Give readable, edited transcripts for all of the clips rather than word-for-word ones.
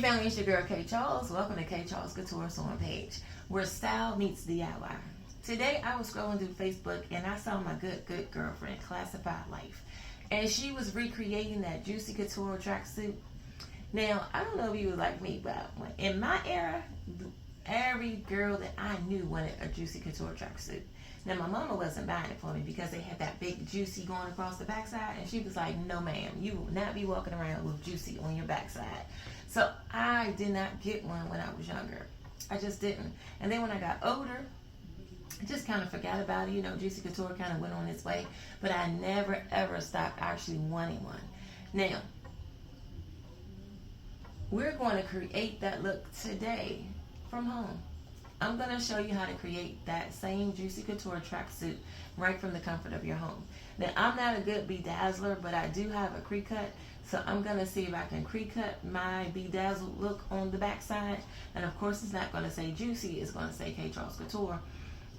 Hey family, it's your girl K Charles. Welcome to K Charles Couture Sewing Page, where style meets DIY. Today I was scrolling through Facebook and I saw my good girlfriend, Classified Life, and she was recreating that Juicy Couture tracksuit. Now I don't know if you was like me, but in my era, every girl that I knew wanted a Juicy Couture tracksuit. Now my mama wasn't buying it for me because they had that big Juicy going across the backside, and she was like, "No, ma'am, you will not be walking around with Juicy on your backside." So I did not get one when I was younger. I just didn't. And then when I got older, I just kind of forgot about it. You know, Juicy Couture kind of went on its way, but I never ever stopped actually wanting one. Now we're going to create that look today from home. I'm going to show you how to create that same Juicy Couture tracksuit right from the comfort of your home. Now, I'm not a good bedazzler, but I do have a crease cut, so I'm going to see if I can crease cut my bedazzled look on the backside. And of course, it's not going to say Juicy, it's going to say K Charles Couture.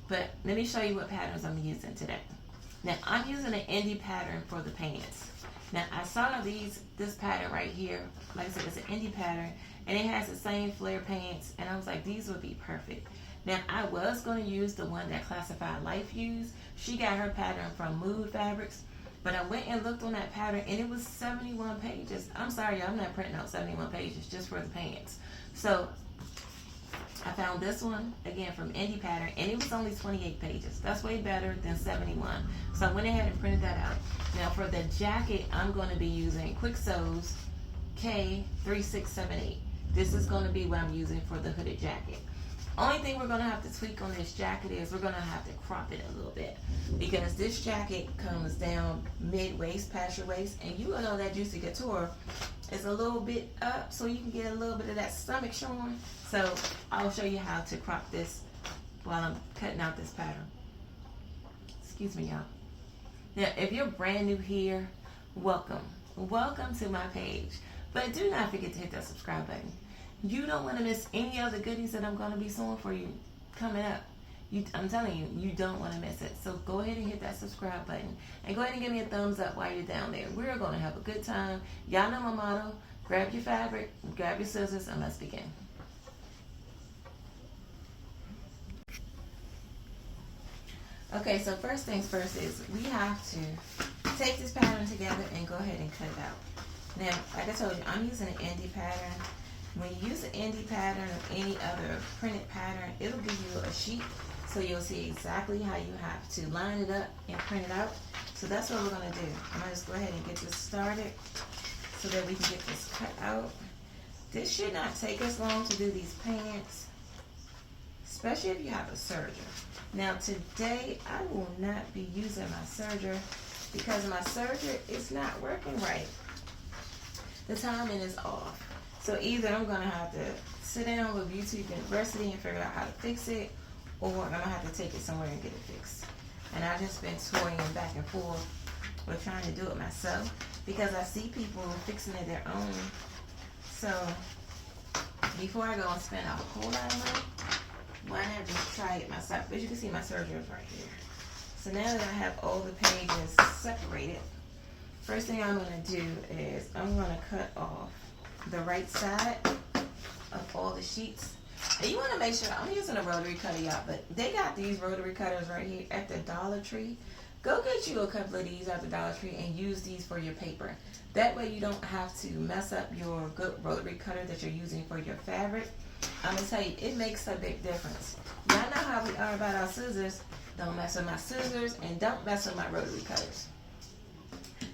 But let me show you what patterns I'm using today. Now, I'm using an indie pattern for the pants. Now, I saw this pattern right here. Like I said, it's an indie pattern, and it has the same flare pants, and I was like, these would be perfect. Now, I was going to use the one that Classified Life used. She got her pattern from Mood Fabrics, but I went and looked on that pattern, and it was 71 pages. I'm sorry, y'all, I'm not printing out 71 pages just for the pants. So I found this one, again, from Indie Pattern, and it was only 28 pages. That's way better than 71. So I went ahead and printed that out. Now for the jacket, I'm going to be using Kwik Sews K3678. This is going to be what I'm using for the hooded jacket. Only thing we're going to have to tweak on this jacket is we're going to have to crop it a little bit, because this jacket comes down mid-waist, past your waist, and you know that Juicy Couture is a little bit up, so you can get a little bit of that stomach showing. So I'll show you how to crop this while I'm cutting out this pattern. Excuse me, y'all. Now, if you're brand new here, welcome. Welcome to my page. But do not forget to hit that subscribe button. You don't want to miss any of the goodies that I'm going to be sewing for you coming up. I'm telling you, you don't want to miss it. So go ahead and hit that subscribe button. And go ahead and give me a thumbs up while you're down there. We're going to have a good time. Y'all know my motto. Grab your fabric, grab your scissors, and let's begin. Okay, so first things first is we have to take this pattern together and go ahead and cut it out. Now, like I told you, I'm using an indie pattern. When you use an indie pattern or any other printed pattern, it'll give you a sheet, so you'll see exactly how you have to line it up and print it out. So that's what we're going to do. I'm going to just go ahead and get this started so that we can get this cut out. This should not take us long to do these pants, especially if you have a serger. Now today I will not be using my serger because my serger is not working right. The timing is off. So either I'm going to have to sit down with YouTube University and figure out how to fix it, or I'm going to have to take it somewhere and get it fixed. And I've just been toying back and forth with trying to do it myself because I see people fixing it their own. So before I go and spend a whole lot of money, why not just try it myself? But you can see my serger is right here. So now that I have all the pages separated, first thing I'm going to do is I'm going to cut off the right side of all the sheets. And you want to make sure, I'm using a rotary cutter, y'all, but they got these rotary cutters right here at the Dollar Tree. Go get you a couple of these at the Dollar Tree and use these for your paper. That way you don't have to mess up your good rotary cutter that you're using for your fabric. I'm going to tell you, it makes a big difference. Y'all know how we are about our scissors. Don't mess with my scissors and don't mess with my rotary cutters.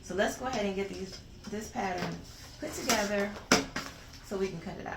So let's go ahead and get this pattern put together so we can cut it out.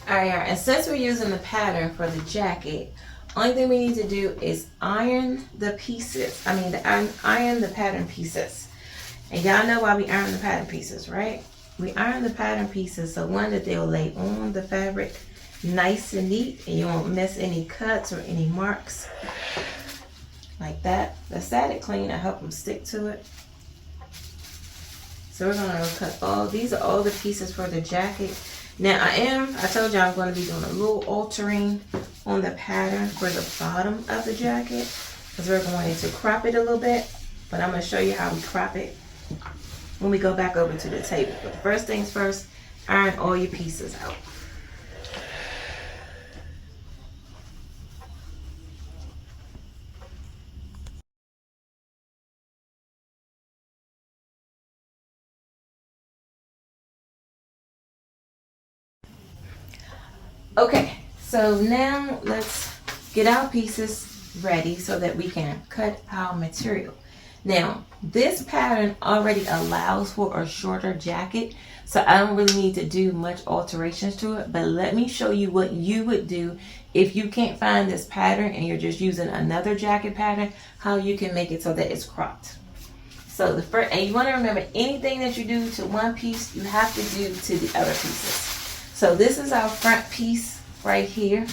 Alright, and since we're using the pattern for the jacket, only thing we need to do is iron the pieces. Iron the pattern pieces. And y'all know why we iron the pattern pieces, right? We iron the pattern pieces so one, that they'll lay on the fabric nice and neat, and you won't miss any cuts or any marks like that. The static clean will help them stick to it. So we're gonna cut these are all the pieces for the jacket. Now I told you I'm going to be doing a little altering on the pattern for the bottom of the jacket, because we're going to crop it a little bit, but I'm going to show you how we crop it when we go back over to the table. But first things first, iron all your pieces out. Okay, so now let's get our pieces ready so that we can cut our material. Now, this pattern already allows for a shorter jacket, so I don't really need to do much alterations to it, but let me show you what you would do if you can't find this pattern and you're just using another jacket pattern, how you can make it so that it's cropped. So the first, and you want to remember, anything that you do to one piece, you have to do to the other pieces. So this is our front piece right here,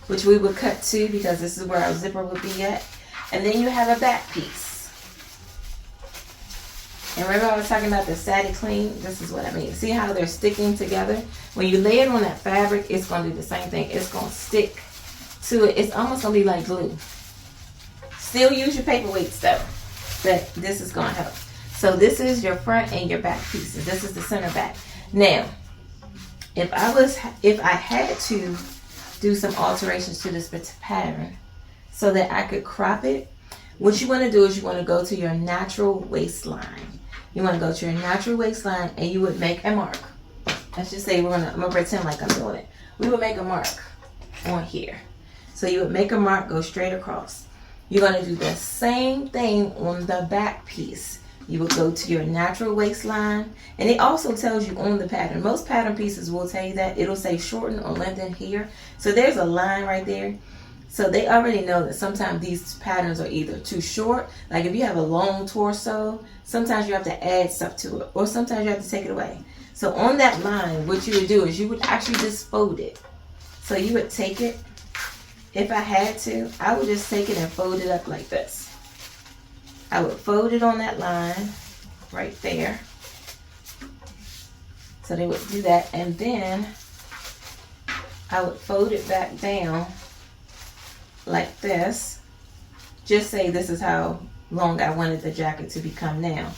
which we would cut to because this is where our zipper would be at. And then you have a back piece. And remember I was talking about the static clean? This is what I mean. See how they're sticking together? When you lay it on that fabric, it's going to do the same thing. It's going to stick to it. It's almost going to be like glue. Still use your paperweights though, but this is going to help. So this is your front and your back pieces. This is the center back. Now, if I had to do some alterations to this pattern so that I could crop it, what you want to do is you want to go to your natural waistline. You want to go to your natural waistline and you would make a mark. Let's just say I'm gonna pretend like I'm doing it. We would make a mark on here. So you would make a mark, go straight across. You're going to do the same thing on the back piece. You will go to your natural waistline, and it also tells you on the pattern. Most pattern pieces will tell you that. It'll say shorten or lengthen here. So there's a line right there. So they already know that sometimes these patterns are either too short, like if you have a long torso, sometimes you have to add stuff to it, or sometimes you have to take it away. So on that line, what you would do is you would actually just fold it. So you would take it, if I had to, I would just take it and fold it up like this. I would fold it on that line right there. So they would do that, and then I would fold it back down like this. Just say this is how long I wanted the jacket to become now.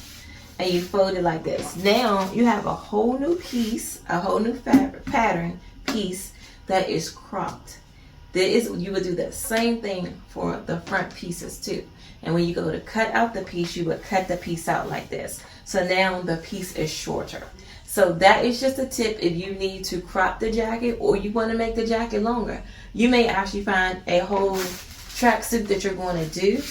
And you fold it like this. Now you have a whole new piece, a whole new fabric pattern piece that is cropped. You would do the same thing for the front pieces too. And when you go to cut out the piece, you would cut the piece out like this. So now the piece is shorter. So that is just a tip if you need to crop the jacket or you want to make the jacket longer. You may actually find a whole tracksuit that you're going to do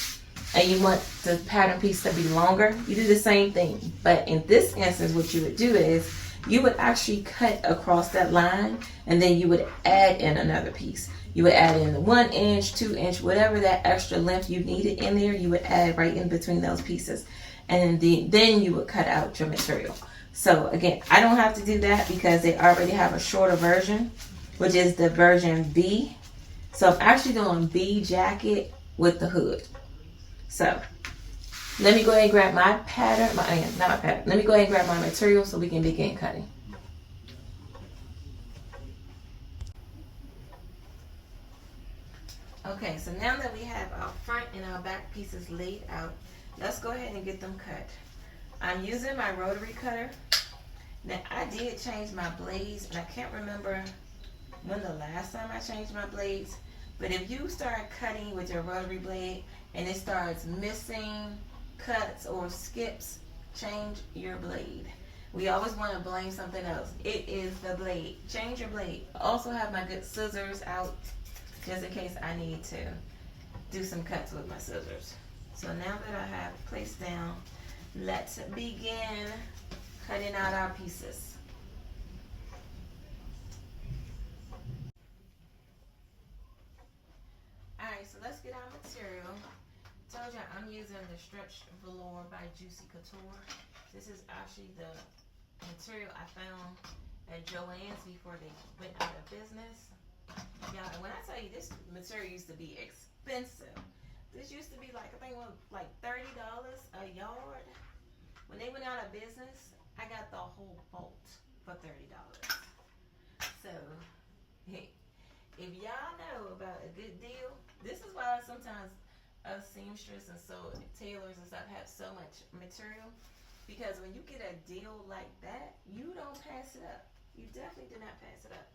and you want the pattern piece to be longer. You do the same thing. But in this instance, what you would do is you would actually cut across that line and then you would add in another piece. You would add in the 1 inch, 2 inch, whatever that extra length you needed in there, you would add right in between those pieces. And then you would cut out your material. So again, I don't have to do that because they already have a shorter version, which is the version B. So I'm actually doing B jacket with the hood. So let me go ahead and grab my pattern, let me go ahead and grab my material so we can begin cutting. Okay, so now that we have our front and our back pieces laid out, let's go ahead and get them cut. I'm using my rotary cutter. Now I did change my blades, and I can't remember when the last time I changed my blades, but if you start cutting with your rotary blade and it starts missing cuts or skips, change your blade. We always want to blame something else. It is the blade. Change your blade. I also have my good scissors out just in case I need to do some cuts with my scissors. So now that I have placed down, let's begin cutting out our pieces. told you, I'm using the stretched velour by Juicy Couture. This is actually the material I found at Joann's before they went out of business. Yeah, and when I tell you this material used to be expensive, this used to be like, I think it was like $30 a yard. When they went out of business, I got the whole bolt for $30. So, hey, if y'all know about a good deal, this is why sometimes us seamstresses and so tailors and stuff have so much material, because when you get a deal like that, you don't pass it up. You definitely do not pass it up.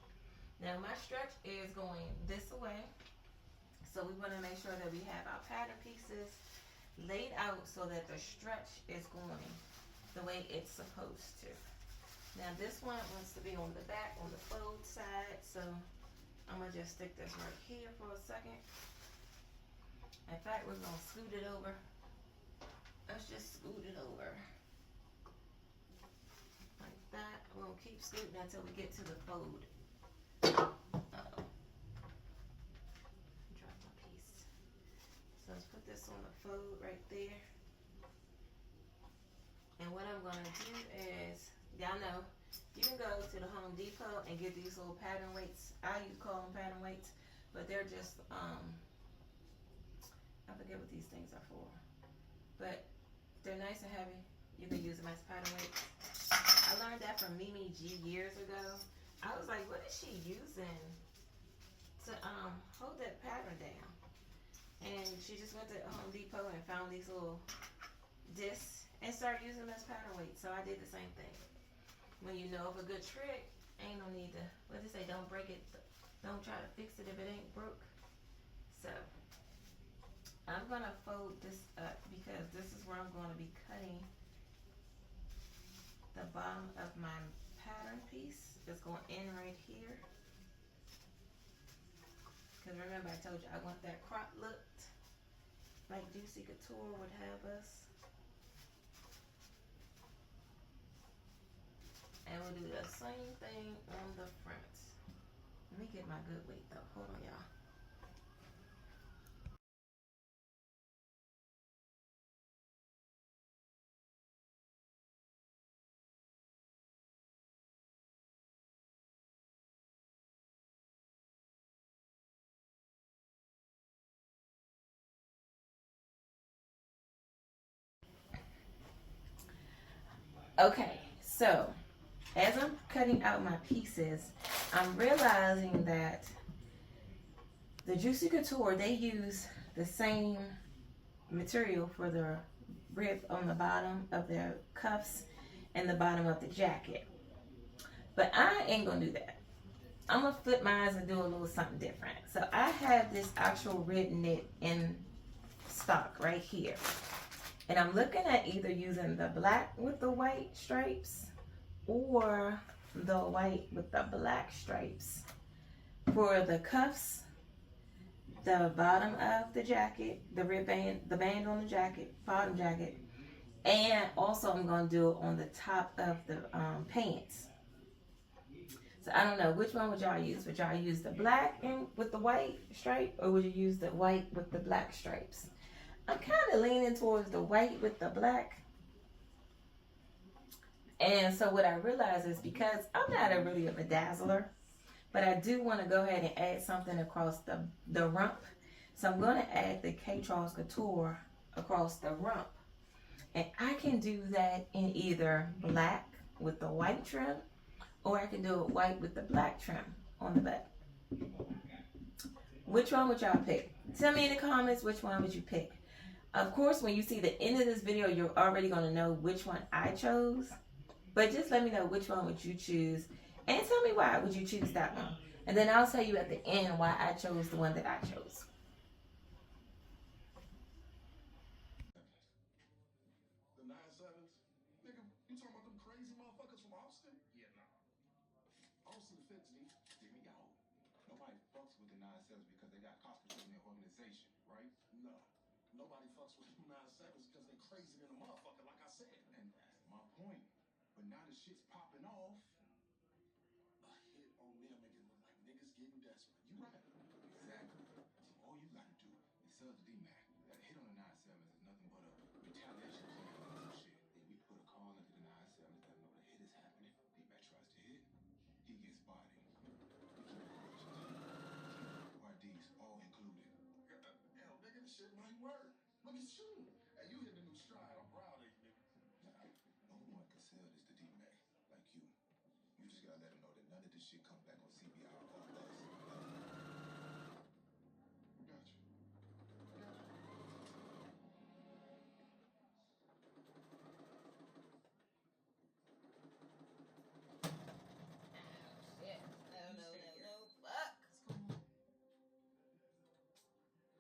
Now my stretch is going this way, so we want to make sure that we have our pattern pieces laid out so that the stretch is going the way it's supposed to. Now this one wants to be on the back, on the fold side, so I'm gonna just stick this right here for a second. In fact, we're gonna scoot it over. Let's just scoot it over like that. We're gonna keep scooting until we get to the fold. Uh-oh. Dropped my piece. So let's put this on the fold right there. And what I'm gonna do is, y'all know, you can go to the Home Depot and get these little pattern weights. I used to call them pattern weights, but they're just, I forget what these things are for. But they're nice and heavy. You can use them as pattern weights. I learned that from Mimi G years ago. I was like, what is she using to hold that pattern down? And she just went to Home Depot and found these little discs and started using them as pattern weights. So I did the same thing. When you know of a good trick, ain't no need to, what they say, don't break it, don't try to fix it if it ain't broke. So I'm gonna fold this up because this is where I'm gonna be cutting the bottom of my pattern piece. It's going in right here. Because remember I told you I want that crop look like Juicy Couture would have us. And we'll do the same thing on the front. Let me get my good weight though. Hold on, y'all. Okay, so as I'm cutting out my pieces, I'm realizing that the Juicy Couture, they use the same material for the rib on the bottom of their cuffs and the bottom of the jacket. But I ain't gonna do that. I'm gonna flip my eyes and do a little something different. So I have this actual rib knit in stock right here. And I'm looking at either using the black with the white stripes or the white with the black stripes for the cuffs, the bottom of the jacket, the rib band, the band on the jacket, bottom jacket, and also I'm going to do it on the top of the pants. So I don't know, which one would y'all use? Would y'all use the black and with the white stripe, or would you use the white with the black stripes? I'm kind of leaning towards the white with the black. And so what I realize is, because I'm not really a bedazzler, but I do want to go ahead and add something across the rump. So I'm going to add the K-Charles Couture across the rump. And I can do that in either black with the white trim, or I can do it white with the black trim on the back. Which one would y'all pick? Tell me in the comments, which one would you pick? Of course, when you see the end of this video, you're already going to know which one I chose. But just let me know which one would you choose. And tell me why would you choose that one. And then I'll tell you at the end why I chose the one that I chose. The 9-7s? Nigga, you talking about them crazy motherfuckers from Austin? Yeah, nah. Austin fits, D. Hear me out. Nobody fucks with the 9-7s because they got hospitals in their organization, right? No. Nobody fucks with them 9-7s because they crazy than a motherfucker, like I said. And that's my point. But now the shit's popping off. A hit on them make it look like niggas getting desperate. You right. Exactly. So all you gotta do is sell the D-Mac. That hit on the 9-7s Hey, you hit a new stride. I'm proud of you, nigga. No one can sell this to D-Mac like you. You just gotta let him know that none of this shit comes back on CBI or us. Gotcha. Shit. No. Fuck.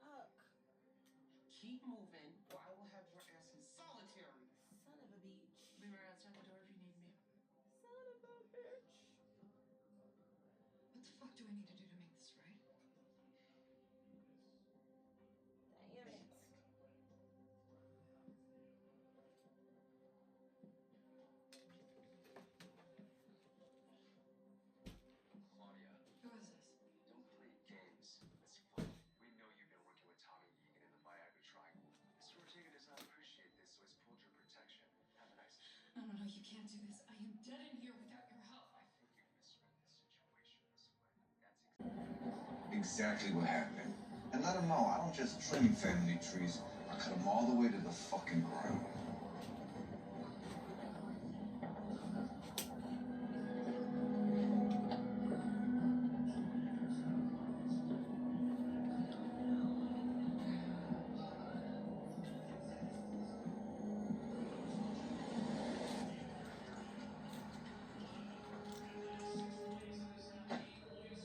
Fuck. Keep moving, or I will have your ass in solitary. Son of a bitch. Be right outside the door if you need me. Son of a bitch. What the fuck do I need to do to make this right? Damn it. Claudia, Who is this? don't play games. It's fun. We know you've been working with Tommy Egan in the Viagra Triangle. Mr. Ortega does not appreciate this, so he's pulled your protection. Have a nice day. No, you can't do this. I am dead in here without your help. I think you've misread the situation this way. That's exactly what happened. And let him know I don't just trim family trees. I cut them all the way to the fucking ground.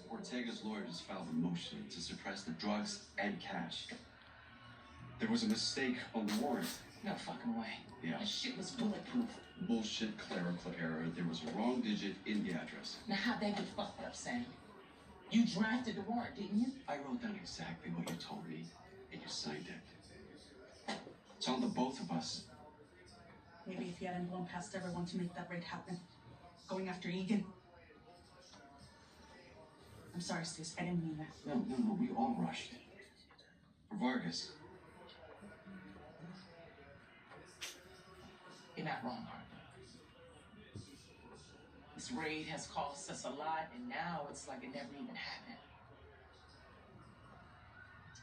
Ortega's lawyers filed a motion to suppress the drugs and cash. There was a mistake on the warrant. No fucking way. Yeah. That shit was bulletproof. Bullshit clerical error. There was a wrong digit in the address. Now how'd that get fucked up, Sam? You drafted the warrant, didn't you? I wrote down exactly what you told me, and you signed it. It's on the both of us. Maybe if you hadn't blown past everyone to make that raid happen. Going after Egan. I'm sorry, sis. I didn't mean that. No. We all rushed. For Vargas. You're not wrong, Harper. This raid has cost us a lot, and now it's like it never even happened.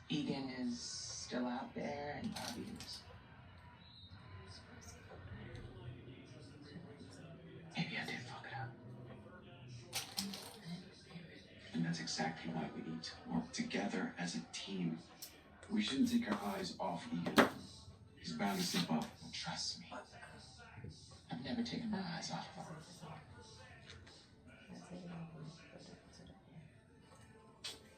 Egan is still out there, and Bobby is. Maybe I did fuck it up. And that's exactly why we need to work together as a team. We shouldn't take our eyes off Egan. He's bound to slip up. Trust me. I've never taken my eyes off of her.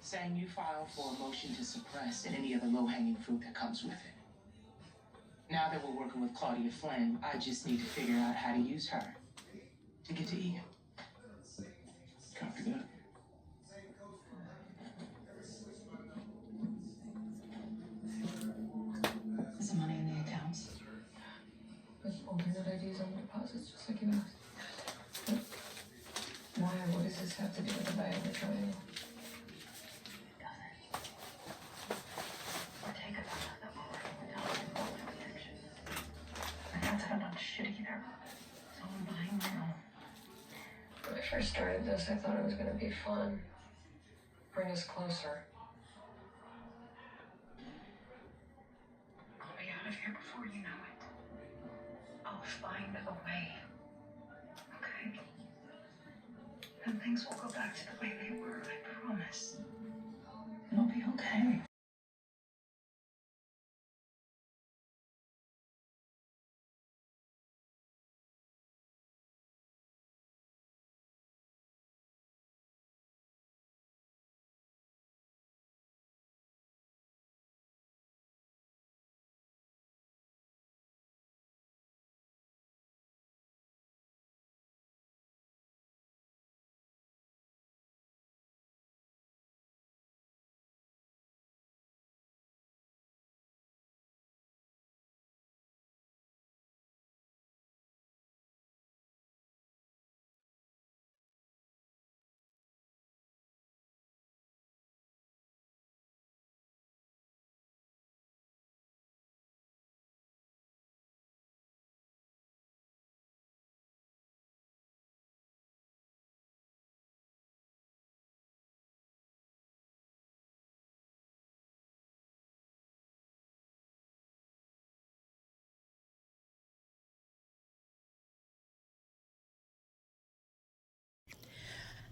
Saying you file for a motion to suppress and any other low-hanging fruit that comes with it. Now that we're working with Claudia Flynn, I just need to figure out how to use her to get to Egan. Copy that. Is the money in the accounts? With alternate IDs on the deposits, just like you asked. But why? What does this have to do with the Viagra Triangle? Ortega found out that we're working with Tommy involved in protection. My dad's had a bunch of shit either. So I'm buying my own. When I first started this, I thought it was going to be fun. Bring us closer. I'll be out of here before you know it. I'll find a way. Okay? And things will go back to the way they were, I promise. It'll be okay.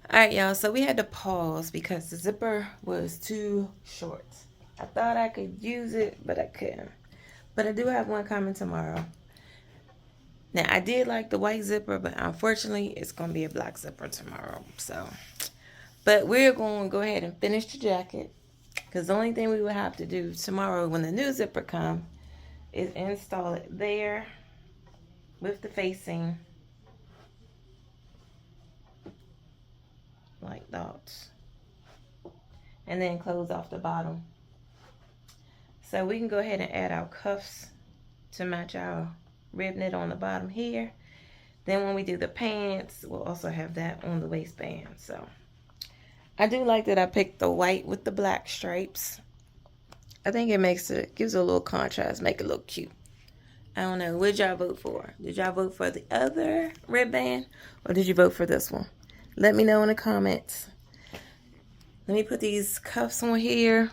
Alright, y'all, so we had to pause because the zipper was too short. I thought I could use it, but I couldn't. But I do have one coming tomorrow. Now, I did like the white zipper, but unfortunately, it's going to be a black zipper tomorrow. So, but we're going to go ahead and finish the jacket. Because the only thing we will have to do tomorrow when the new zipper comes is install it there with the facing like that. And then close off the bottom. So we can go ahead and add our cuffs to match our rib knit on the bottom here. Then when we do the pants, we'll also have that on the waistband. So I do like that I picked the white with the black stripes. I think it gives it a little contrast, make it look cute. I don't know, what did y'all vote for? Did y'all vote for the other ribband or did you vote for this one? Let me know in the comments. Let me put these cuffs on here.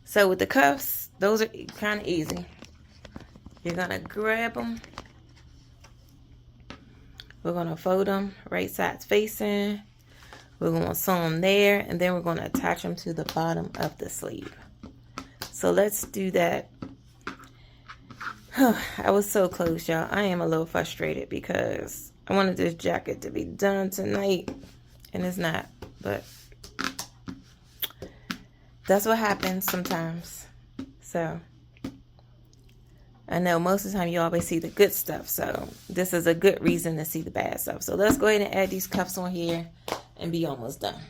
So with the cuffs, those are kind of easy. You're gonna grab them. We're gonna fold them right sides facing. We're gonna sew them there, and then we're gonna attach them to the bottom of the sleeve. So let's do that. I was so close, y'all. I am a little frustrated because I wanted this jacket to be done tonight, and it's not. But that's what happens sometimes. So I know most of the time you always see the good stuff, so this is a good reason to see the bad stuff. So let's go ahead and add these cuffs on here and be almost done.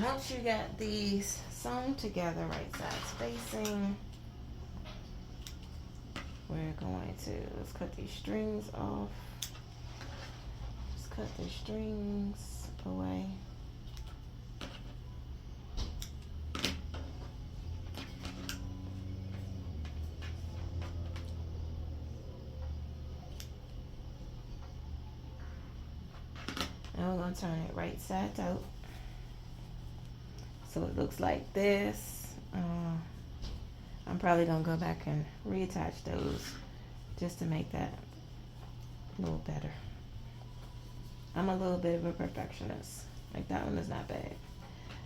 Once you got these sewn together right sides facing, we're going to, let's cut these strings off. Let's cut the strings away. And we're going to turn it right side out. So it looks like this. I'm probably going to go back and reattach those just to make that a little better. I'm a little bit of a perfectionist. Like that one is not bad.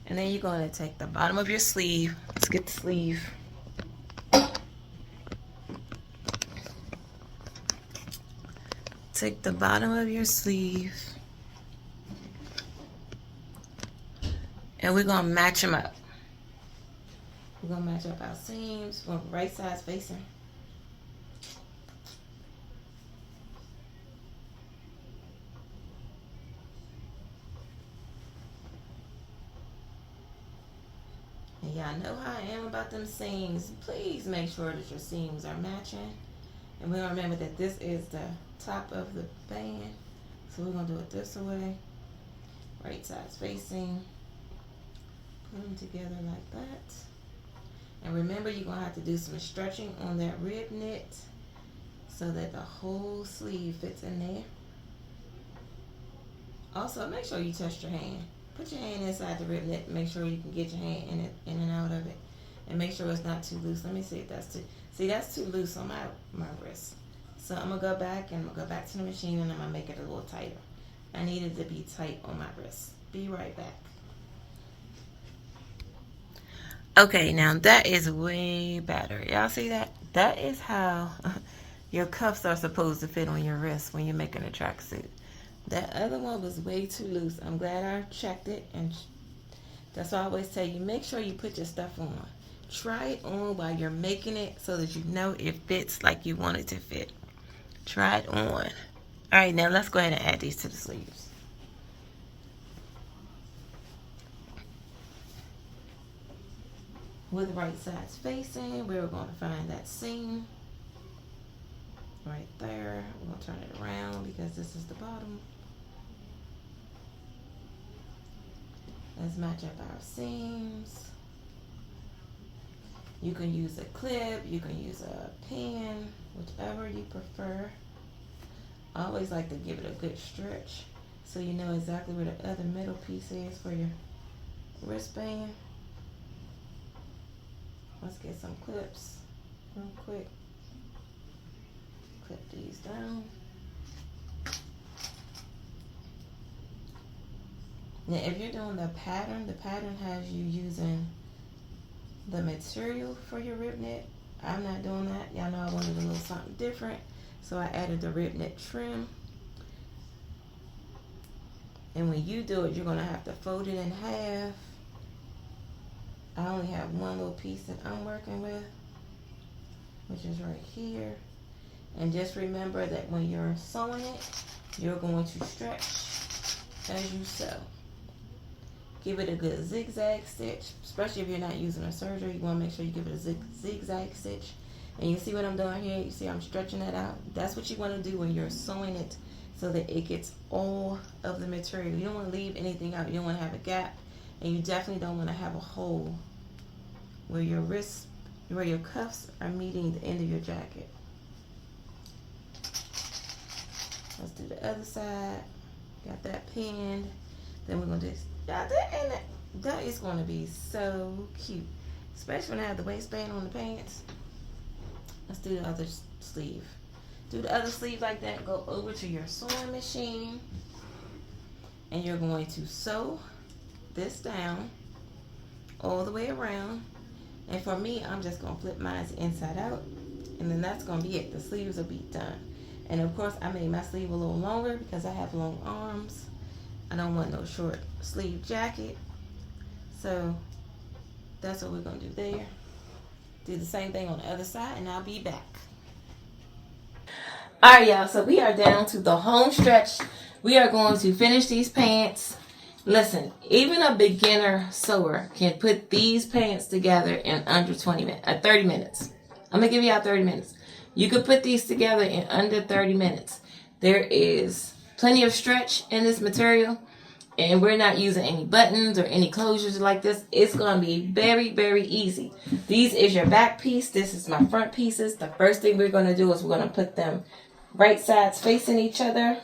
And then you're going to take the bottom of your sleeve. Let's get the sleeve. Take the bottom of your sleeve. And we're going to match them up. We're going to match up our seams from right sides facing. And y'all know how I am about them seams. Please make sure that your seams are matching. And we'll remember that this is the top of the band. So we're going to do it this way. Right sides facing. Put them together like that. And remember, you're going to have to do some stretching on that rib knit so that the whole sleeve fits in there. Also, make sure you test your hand. Put your hand inside the rib knit. Make sure you can get your hand in and out of it. And make sure it's not too loose. Let me see if that's too... See, that's too loose on my wrist. So I'm going to go back and I'm going to go back to the machine and I'm going to make it a little tighter. I need it to be tight on my wrist. Be right back. Okay, now that is way better. Y'all see that? That is how your cuffs are supposed to fit on your wrist when you're making a tracksuit. That other one was way too loose. I'm glad I checked it, and that's why I always tell you, make sure you put your stuff on. Try it on while you're making it so that you know it fits like you want it to fit. Try it on. All right, now let's go ahead and add these to the sleeves. With the right sides facing, we're going to find that seam right there. We're going to turn it around because this is the bottom. Let's match up our seams. You can use a clip, you can use a pin, whichever you prefer. I always like to give it a good stretch so you know exactly where the other middle piece is for your wristband. Let's get some clips real quick. Clip these down. Now if you're doing the pattern has you using the material for your rib knit. I'm not doing that. Y'all know I wanted a little something different, so I added the rib knit trim. And when you do it, you're going to have to fold it in half. I only have one little piece that I'm working with, which is right here. And just remember that when you're sewing it, you're going to stretch as you sew. Give it a good zigzag stitch, especially if you're not using a serger. You want to make sure you give it a zigzag stitch. And you see what I'm doing here? You see I'm stretching that out? That's what you want to do when you're sewing it so that it gets all of the material. You don't want to leave anything out. You don't want to have a gap. And you definitely don't want to have a hole where your wrists, where your cuffs are meeting the end of your jacket. Let's do the other side. Got that pinned. Then we're going to do, that is going to be so cute. Especially when I have the waistband on the pants. Let's do the other sleeve. Do the other sleeve like that. Go over to your sewing machine. And you're going to sew this down all the way around. And for me, I'm just going to flip mine inside out. And then that's going to be it. The sleeves will be done. And of course, I made my sleeve a little longer because I have long arms. I don't want no short sleeve jacket. So that's what we're going to do there. Do the same thing on the other side and I'll be back. Alright y'all, so we are down to the home stretch. We are going to finish these pants. Listen, even a beginner sewer can put these pants together in under 30 minutes. I'm going to give y'all 30 minutes. You could put these together in under 30 minutes. There is plenty of stretch in this material. And we're not using any buttons or any closures like this. It's going to be very, very easy. These is your back piece. This is my front pieces. The first thing we're going to do is we're going to put them right sides facing each other.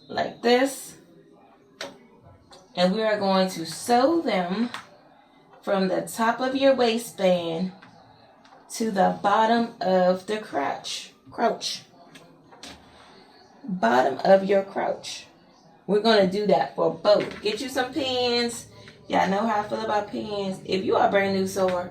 Like this. And we are going to sew them from the top of your waistband to the bottom of the crouch. Bottom of your crouch. We're going to do that for both. Get you some pins. Y'all know how I feel about pins. If you are a brand new sewer,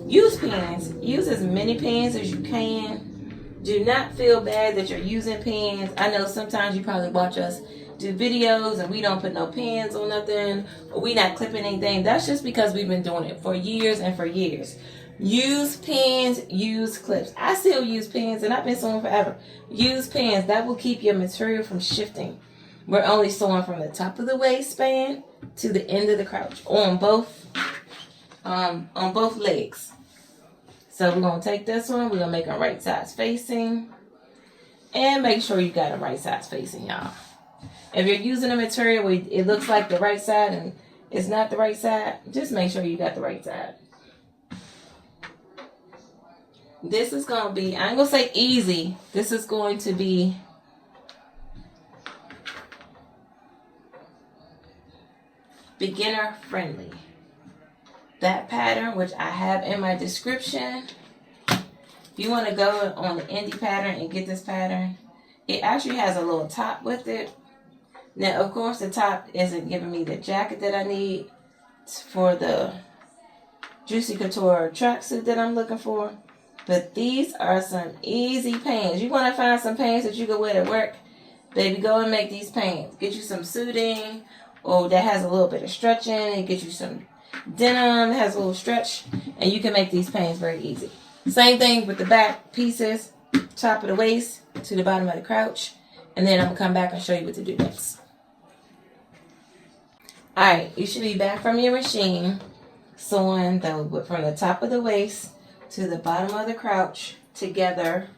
use pins. Use as many pins as you can. Do not feel bad that you're using pins. I know sometimes you probably watch us do videos and we don't put no pins on nothing. Or we not clipping anything. That's just because we've been doing it for years and for years. Use pins, use clips. I still use pins and I've been sewing forever. Use pins. That will keep your material from shifting. We're only sewing from the top of the waistband to the end of the crouch on both on both legs. So we're going to take this one. We're going to make them right sides facing. And make sure you got them right sides facing, y'all. If you're using a material where it looks like the right side and it's not the right side, just make sure you got the right side. This is going to be, I ain't going to say easy. This is going to be beginner friendly. That pattern, which I have in my description, if you want to go on the indie pattern and get this pattern, it actually has a little top with it. Now, of course, the top isn't giving me the jacket that I need for the Juicy Couture tracksuit that I'm looking for. But these are some easy pants. You want to find some pants that you can wear to work? Baby, go and make these pants. Get you some suiting, or that has a little bit of stretch in it. Get you some denim that has a little stretch, and you can make these pants very easy. Same thing with the back pieces, top of the waist to the bottom of the crouch. And then I'm going to come back and show you what to do next. Alright, you should be back from your machine, sewing from the top of the waist to the bottom of the crouch together,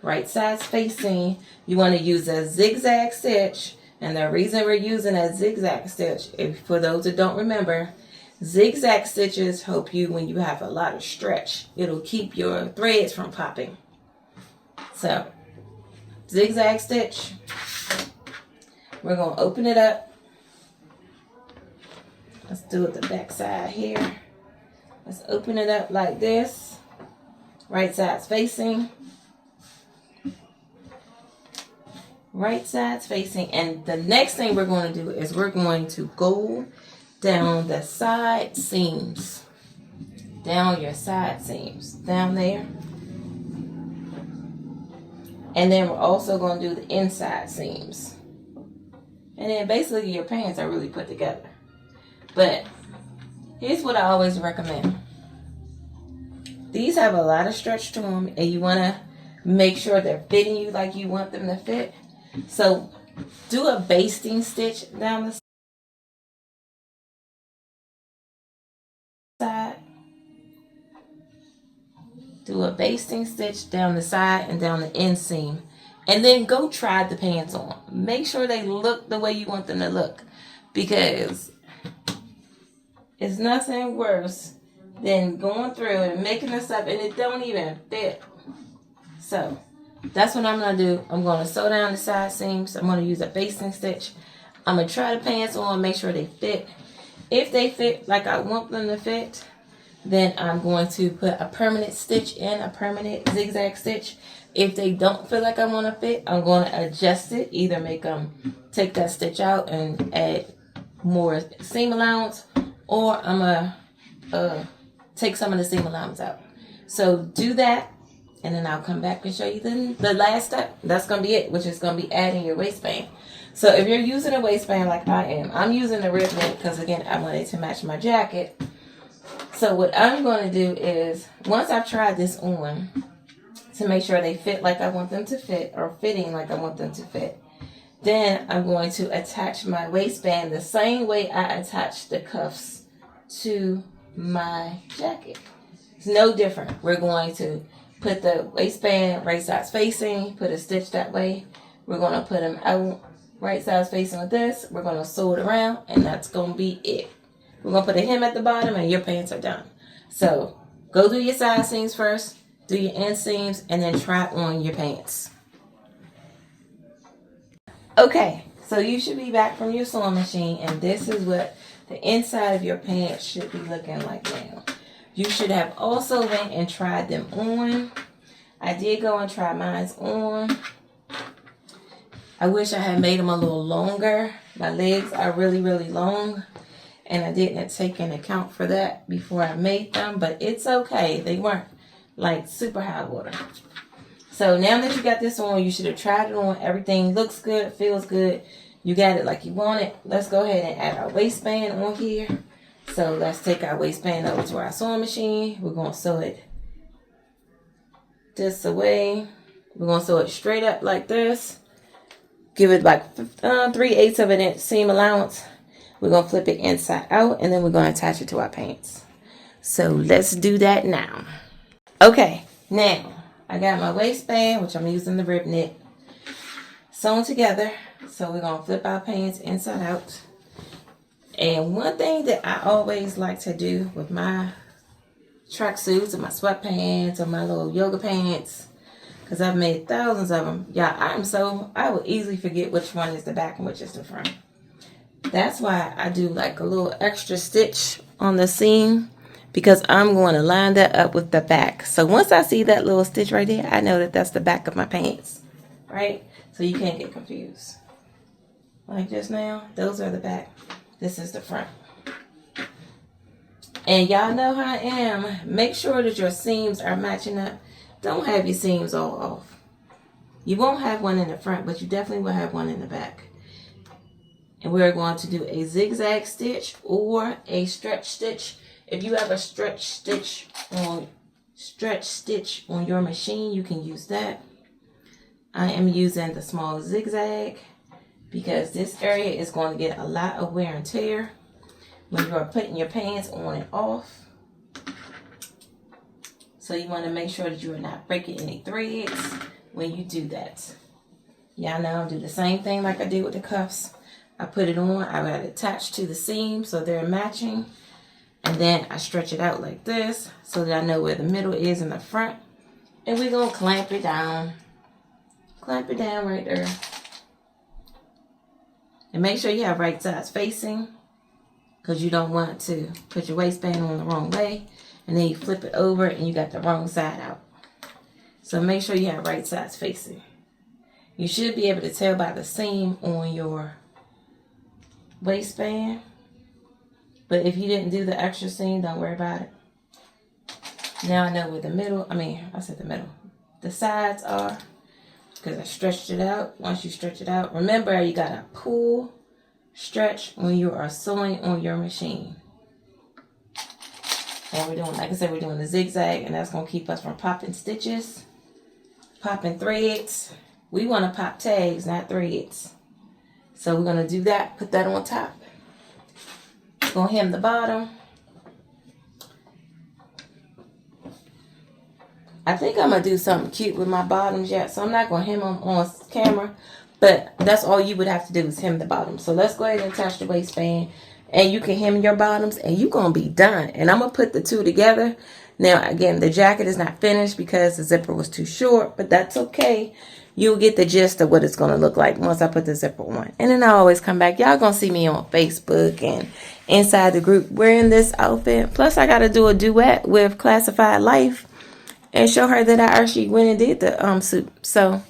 right sides facing. You want to use a zigzag stitch, and the reason we're using a zigzag stitch, for those that don't remember, zigzag stitches help you when you have a lot of stretch. It'll keep your threads from popping. So, zigzag stitch. We're going to open it up. Let's do it the back side here. Let's open it up like this. Right sides facing. Right sides facing. And the next thing we're going to do is we're going to go down the side seams. Down your side seams. Down there. And then we're also going to do the inside seams. And then basically your pants are really put together. But here's what I always recommend. These have a lot of stretch to them, and you want to make sure they're fitting you like you want them to fit. So do a basting stitch down the side. Do a basting stitch down the side and down the inseam. And then go try the pants on. Make sure they look the way you want them to look. Because it's nothing worse than going through and making this up and it don't even fit. So that's what I'm going to do. I'm going to sew down the side seams. I'm going to use a basting stitch. I'm going to try the pants on, make sure they fit. If they fit like I want them to fit, then I'm going to put a permanent stitch in, a permanent zigzag stitch. If they don't feel like I want to fit, I'm going to adjust it. Either make them take that stitch out and add more seam allowance, or I'm going to take some of the seam allowance out. So do that, and then I'll come back and show you the last step. That's going to be it, which is going to be adding your waistband. So if you're using a waistband like I am, I'm using the rib knit because, again, I wanted to match my jacket. So what I'm going to do is, once I've tried this on, to make sure they fit like I want them to fit, or fitting like I want them to fit, then I'm going to attach my waistband the same way I attach the cuffs to my jacket. It's no different. We're going to put the waistband right sides facing, put a stitch that way. We're going to put them out right sides facing with this. We're going to sew it around, and that's going to be it. We're going to put a hem at the bottom, and your pants are done. So go do your side seams first, do your inseams, and then try on your pants. Okay, so you should be back from your sewing machine, and this is what the inside of your pants should be looking like now. You should have also went and tried them on. I did go and try mine on. I wish I had made them a little longer. My legs are really, really long, and I didn't take into account for that before I made them, but it's okay. They weren't like super high water. So now that you got this on, you should have tried it on. Everything looks good, feels good. You got it like you want it. Let's go ahead and add our waistband on here. So let's take our waistband over to our sewing machine. We're going to sew it this away. We're going to sew it straight up like this. Give it like 3/8 of an inch seam allowance. We're going to flip it inside out, and then we're going to attach it to our pants. So let's do that now. Okay, now I got my waistband, which I'm using the rib knit, sewn together. So we're going to flip our pants inside out. And one thing that I always like to do with my tracksuits and my sweatpants or my little yoga pants, because I've made thousands of them. Yeah, I will easily forget which one is the back and which is the front. That's why I do like a little extra stitch on the seam, because I'm going to line that up with the back. So once I see that little stitch right there, I know that that's the back of my pants, right? So you can't get confused. Like just now, those are the back. This is the front. And y'all know how I am. Make sure that your seams are matching up. Don't have your seams all off. You won't have one in the front, but you definitely will have one in the back. And we're going to do a zigzag stitch or a stretch stitch. If you have a stretch stitch on your machine, you can use that. I am using the small zigzag because this area is going to get a lot of wear and tear when you are putting your pants on and off. So you want to make sure that you are not breaking any threads when you do that. Y'all know I'll do the same thing like I did with the cuffs. I put it on, I got it attached to the seam so they're matching. And then I stretch it out like this so that I know where the middle is in the front. And we're going to clamp it down. Clamp it down right there. And make sure you have right sides facing, because you don't want to put your waistband on the wrong way. And then you flip it over and you got the wrong side out. So make sure you have right sides facing. You should be able to tell by the seam on your waistband. But if you didn't do the extra seam, don't worry about it. Now I know where the sides are, because I stretched it out. Once you stretch it out, remember you gotta pull, stretch when you are sewing on your machine. And we're doing, like I said, we're doing the zigzag, and that's gonna keep us from popping stitches, popping threads. We want to pop tags, not threads. So we're gonna do that. Put that on top. Gonna hem the bottom. I think I'm gonna do something cute with my bottoms yet, so I'm not gonna hem them on camera, but that's all you would have to do is hem the bottom. So let's go ahead and attach the waistband, and you can hem your bottoms, and you're gonna be done. And I'm gonna put the two together. Now again, the jacket is not finished because the zipper was too short, but that's okay. You'll get the gist of what it's going to look like once I put the zipper on. And then I always come back. Y'all going to see me on Facebook and inside the group wearing this outfit. Plus, I got to do a duet with Classified Life and show her that I actually went and did the suit. So,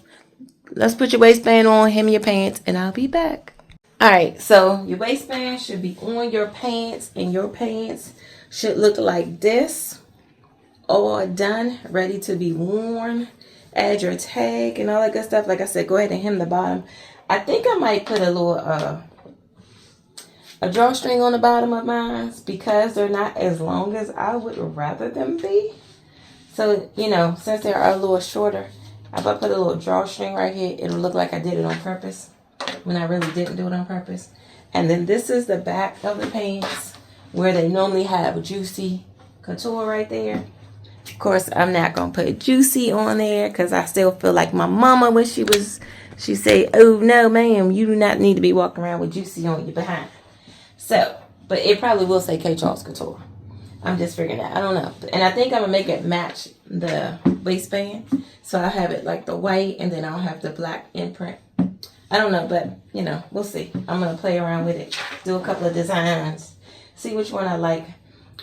let's put your waistband on, hem your pants, and I'll be back. Alright, so your waistband should be on your pants, and your pants should look like this. All done, ready to be worn. Add your tag and all that good stuff. Like I said, go ahead and hem the bottom. I think I might put a little a drawstring on the bottom of mine because they're not as long as I would rather them be. So, you know, since they are a little shorter, if I put a little drawstring right here, it'll look like I did it on purpose when I really didn't do it on purpose. And then this is the back of the pants where they normally have a Juicy Couture right there. Of course, I'm not going to put Juicy on there because I still feel like my mama when she say, oh, no, ma'am, you do not need to be walking around with Juicy on your behind. So, but it probably will say K. Charles Couture. I'm just figuring that. I don't know. And I think I'm going to make it match the waistband. So I'll have it like the white and then I'll have the black imprint. I don't know, but, you know, we'll see. I'm going to play around with it, do a couple of designs, see which one I like.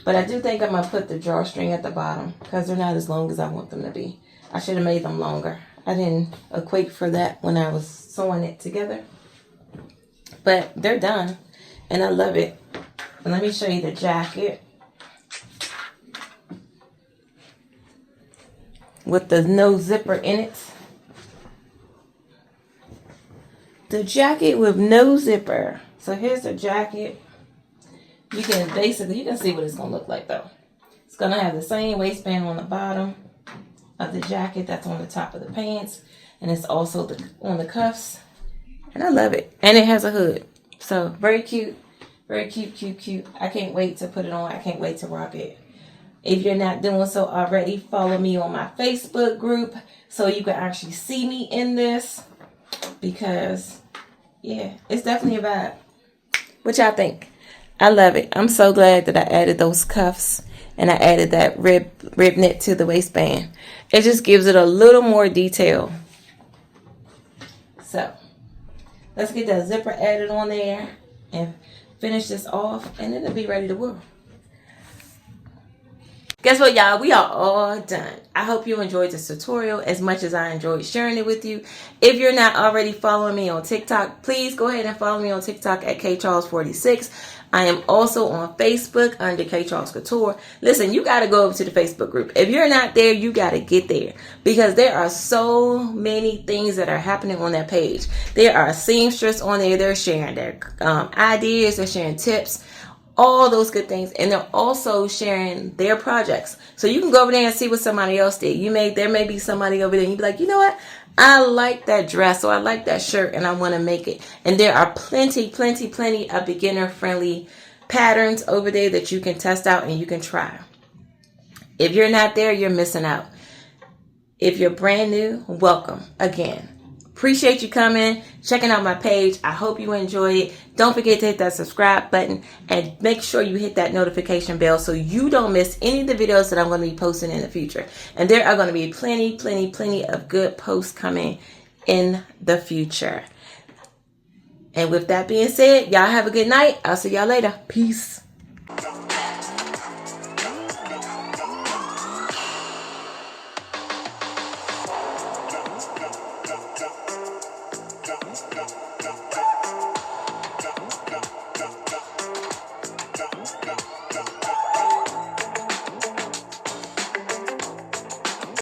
But I do think I'm going to put the drawstring at the bottom because they're not as long as I want them to be. I should have made them longer. I didn't equate for that when I was sewing it together. But they're done. And I love it. And let me show you the jacket. With the no zipper in it. The jacket with no zipper. So here's the jacket. You can see what it's going to look like though. It's going to have the same waistband on the bottom of the jacket that's on the top of the pants. And it's also on the cuffs. And I love it. And it has a hood. So very cute. Very cute, cute, cute. I can't wait to put it on. I can't wait to rock it. If you're not doing so already, follow me on my Facebook group so you can actually see me in this. Because, yeah, it's definitely a vibe. What y'all think? I love it. I'm so glad that I added those cuffs and I added that rib knit to the waistband. It just gives it a little more detail. So, let's get that zipper added on there and finish this off, and it'll be ready to wear. Guess what, y'all? We are all done. I hope you enjoyed this tutorial as much as I enjoyed sharing it with you. If you're not already following me on TikTok, please go ahead and follow me on TikTok at KCharles46. I am also on Facebook under K Charles Couture. Listen, you got to go over to the Facebook group. If you're not there, you got to get there because there are so many things that are happening on that page. There are seamstress on there. They're sharing their ideas. They're sharing tips. All those good things, and they're also sharing their projects. So you can go over there and see what somebody else did. There may be somebody over there and you be like, you know what? I like that dress or I like that shirt and I want to make it. And there are plenty of beginner friendly patterns over there that you can test out and you can try. If you're not there, you're missing out. If you're brand new, welcome again. Appreciate you coming, checking out my page. I hope you enjoy it. Don't forget to hit that subscribe button and make sure you hit that notification bell so you don't miss any of the videos that I'm going to be posting in the future. And there are going to be plenty of good posts coming in the future. And with that being said, y'all have a good night. I'll see y'all later. Peace.